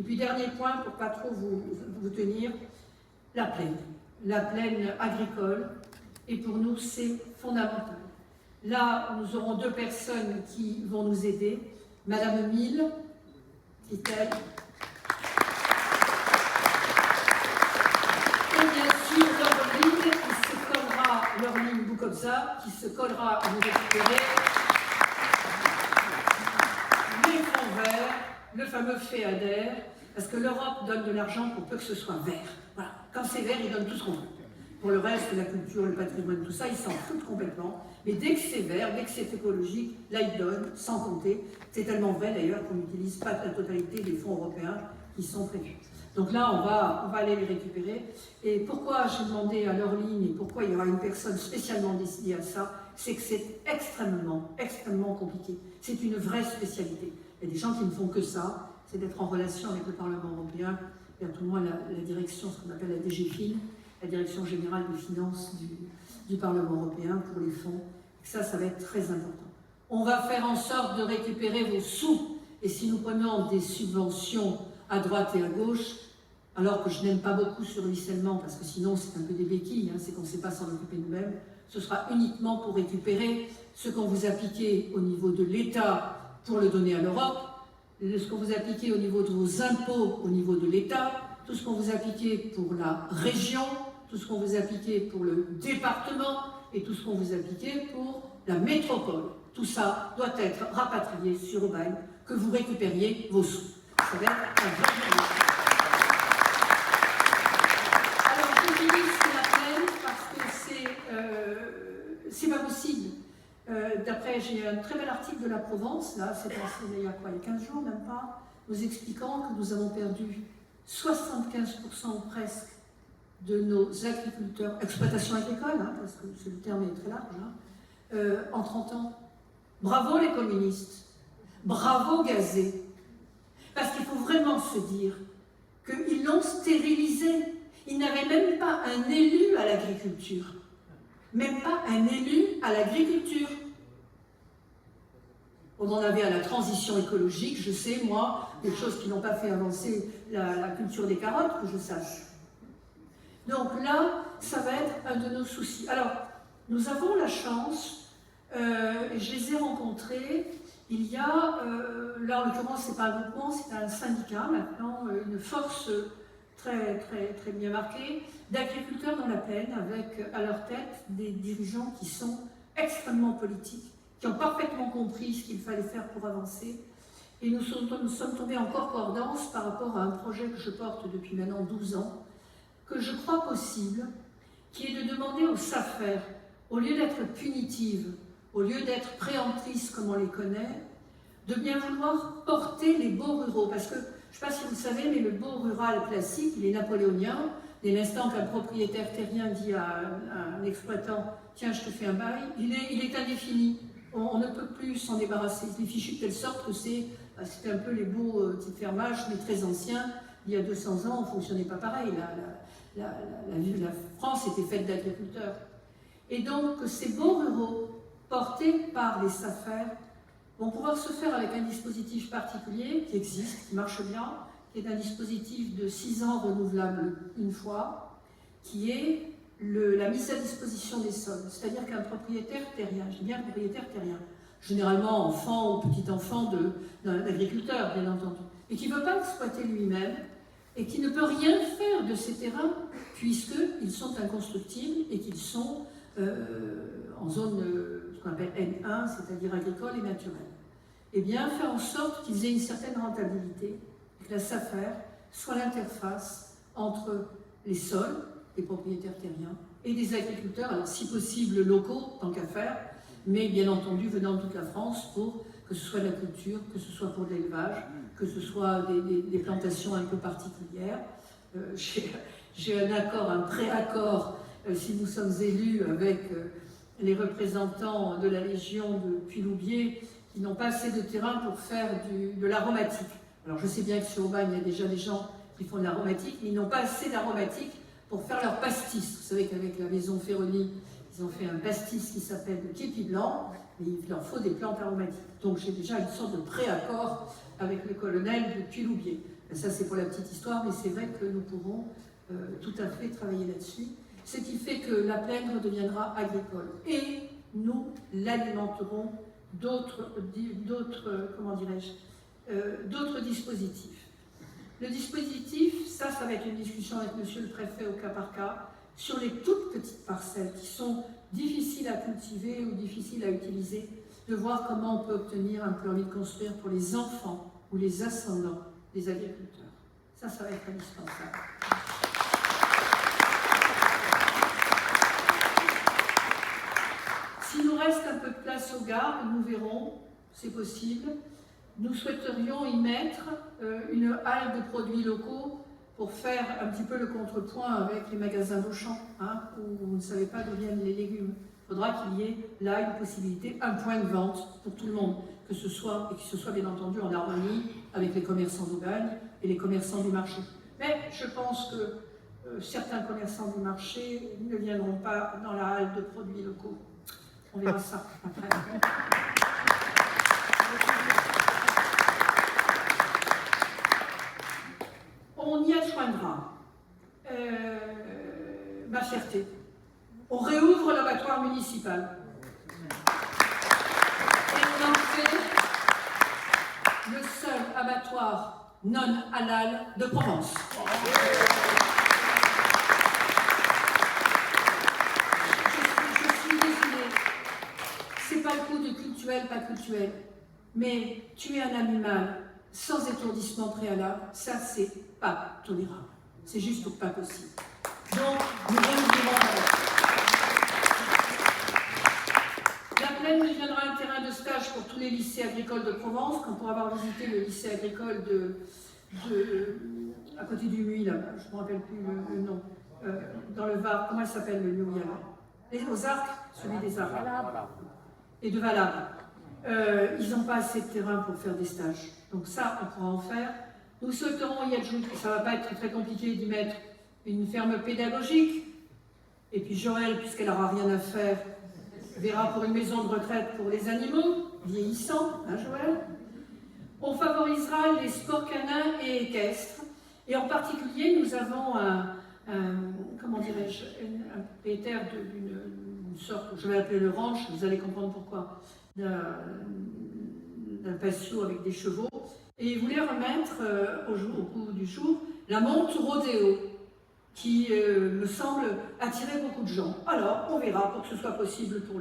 puis dernier point, pour pas trop vous tenir, la plaine agricole, et pour nous c'est fondamental. Là, nous aurons deux personnes qui vont nous aider. Madame Mille, dit-elle. Et bien sûr, leur ligne, vous comme ça, qui se collera à vous récupérer les fonds verts, le fameux FEADER, parce que l'Europe donne de l'argent pour peu que ce soit vert. Voilà. Quand c'est vert, ils donnent tout ce qu'on veut. Pour le reste, la culture, le patrimoine, tout ça, ils s'en foutent complètement. Mais dès que c'est vert, dès que c'est écologique, là, ils donnent, sans compter. C'est tellement vrai, d'ailleurs, qu'on n'utilise pas la totalité des fonds européens qui sont prévus. Donc là, on va aller les récupérer. Et pourquoi j'ai demandé à leur ligne et pourquoi il y aura une personne spécialement décidée à ça, c'est que c'est extrêmement compliqué. C'est une vraie spécialité. Il y a des gens qui ne font que ça, c'est d'être en relation avec le Parlement européen, et à tout le moins la direction, ce qu'on appelle la DGFIN, la Direction Générale des Finances du Parlement Européen pour les fonds. Ça va être très important. On va faire en sorte de récupérer vos sous. Et si nous prenons des subventions à droite et à gauche, alors que je n'aime pas beaucoup ce ruissellement, parce que sinon c'est un peu des béquilles, c'est qu'on ne sait pas s'en occuper nous-mêmes, ce sera uniquement pour récupérer ce qu'on vous a piqué au niveau de l'État pour le donner à l'Europe, ce qu'on vous a piqué au niveau de vos impôts au niveau de l'État, tout ce qu'on vous a piqué pour la région, tout ce qu'on vous a piqué pour le département et tout ce qu'on vous a piqué pour la métropole. Tout ça doit être rapatrié sur Aubagne, que vous récupériez vos sous. Ça va être un vrai problème. Alors, je finis sur la plaine parce que c'est pas possible. D'après, j'ai un très bel article de la Provence, là, c'est passé il y a quoi, il y a 15 jours, même pas, nous expliquant que nous avons perdu 75% presque de nos agriculteurs, exploitation agricole, parce que le terme est très large, en 30 ans. Bravo les communistes, bravo Gazet, parce qu'il faut vraiment se dire qu'ils l'ont stérilisé. Ils n'avaient même pas un élu à l'agriculture. Même pas un élu à l'agriculture. On en avait à la transition écologique, je sais, moi, des choses qui n'ont pas fait avancer la culture des carottes, que je sache. Donc là, ça va être un de nos soucis. Alors, nous avons la chance, je les ai rencontrés, il y a, là en l'occurrence, ce n'est pas un groupement, c'est un syndicat maintenant, une force très bien marquée, d'agriculteurs dans la plaine, avec à leur tête des dirigeants qui sont extrêmement politiques, qui ont parfaitement compris ce qu'il fallait faire pour avancer. Et nous sommes tombés en concordance par rapport à un projet que je porte depuis maintenant 12 ans, que je crois possible, qui est de demander aux SAFER, au lieu d'être punitives, au lieu d'être préemptrices comme on les connaît, de bien vouloir porter les baux ruraux. Parce que, je ne sais pas si vous le savez, mais le baux rural classique, il est napoléonien. Dès l'instant qu'un propriétaire terrien dit à un exploitant « Tiens, je te fais un bail », il est indéfini. On ne peut plus s'en débarrasser. Il est fichu de telle sorte que c'était un peu les baux type fermage, mais très anciens. Il y a 200 ans, on ne fonctionnait pas pareil. La France était faite d'agriculteurs. Et donc, ces baux ruraux, portés par les SAFER, vont pouvoir se faire avec un dispositif particulier qui existe, qui marche bien, qui est un dispositif de 6 ans renouvelable une fois, qui est la mise à disposition des sols. C'est-à-dire qu'un propriétaire terrien, je dis bien propriétaire terrien, généralement enfant ou petit-enfant d'un agriculteur, bien entendu, et qui ne veut pas exploiter lui-même, et qui ne peut rien faire de ces terrains, puisqu'ils sont inconstructibles et qu'ils sont en zone, ce qu'on appelle N1, c'est-à-dire agricole et naturelle. Eh bien, faire en sorte qu'ils aient une certaine rentabilité, que la SAFER soit l'interface entre les sols, les propriétaires terriens, et des agriculteurs, alors si possible locaux, tant qu'à faire, mais bien entendu venant de toute la France pour que ce soit de la culture, que ce soit pour de l'élevage, que ce soit des plantations un peu particulières. J'ai un accord, un pré-accord, si nous sommes élus avec les représentants de la Légion de Puy-Loubier, qui n'ont pas assez de terrain pour faire de l'aromatique. Alors je sais bien que sur Aubagne, il y a déjà des gens qui font de l'aromatique, mais ils n'ont pas assez d'aromatique pour faire leur pastis. Vous savez qu'avec la maison Ferroni, ils ont fait un pastis qui s'appelle le képi blanc, mais il leur faut des plantes aromatiques. Donc j'ai déjà une sorte de pré-accord avec le colonel de Puy-Loubier. Ça, c'est pour la petite histoire, mais c'est vrai que nous pourrons tout à fait travailler là-dessus. Ce qui fait que la plaine redeviendra agricole. Et nous l'alimenterons d'autres dispositifs. Le dispositif, ça va être une discussion avec monsieur le préfet au cas par cas, sur les toutes petites parcelles qui sont difficiles à cultiver ou difficiles à utiliser, de voir comment on peut obtenir un permis de construire pour les enfants ou les ascendants des agriculteurs. Ça va être indispensable. S'il nous reste un peu de place au Gard, nous verrons, c'est possible. Nous souhaiterions y mettre une halle de produits locaux pour faire un petit peu le contrepoint avec les magasins d'Auchan, où vous ne savez pas d'où viennent les légumes. Il faudra qu'il y ait là une possibilité, un point de vente pour tout le monde, et que ce soit bien entendu en harmonie avec les commerçants d'Aubagne et les commerçants du marché. Mais je pense que certains commerçants du marché ne viendront pas dans la halle de produits locaux. On verra ça après. On y adjoindra ma fierté. On réouvre l'abattoir municipal. Et on en fait le seul abattoir non halal de Provence. Je suis désolée. C'est pas le coup de cultuel, pas cultuel. Mais tuer un animal sans étourdissement préalable, ça c'est pas tolérable. C'est juste pas possible. Donc, nous réouvrons la plaine deviendra un terrain de stage pour tous les lycées agricoles de Provence. Quand pour avoir visité le lycée agricole à côté du Muy, là, je ne me rappelle plus le nom, dans le Var, comment il s'appelle le lieu où il y a aux Arcs, celui des Arcs, et de Valabre. Ils n'ont pas assez de terrain pour faire des stages. Donc ça, on pourra en faire. Nous souhaiterons y ajouter, ça ne va pas être très compliqué d'y mettre une ferme pédagogique. Et puis Joël, puisqu'elle n'aura rien à faire, verra pour une maison de retraite pour les animaux vieillissants, hein Joël. On favorisera les sports canins et équestres. Et en particulier, nous avons un propriétaire d'une sorte, je vais l'appeler le ranch, vous allez comprendre pourquoi, d'un patio avec des chevaux, et il voulait remettre au cours du jour la monte rodéo, qui me semble attirer beaucoup de gens. Alors, on verra pour que ce soit possible pour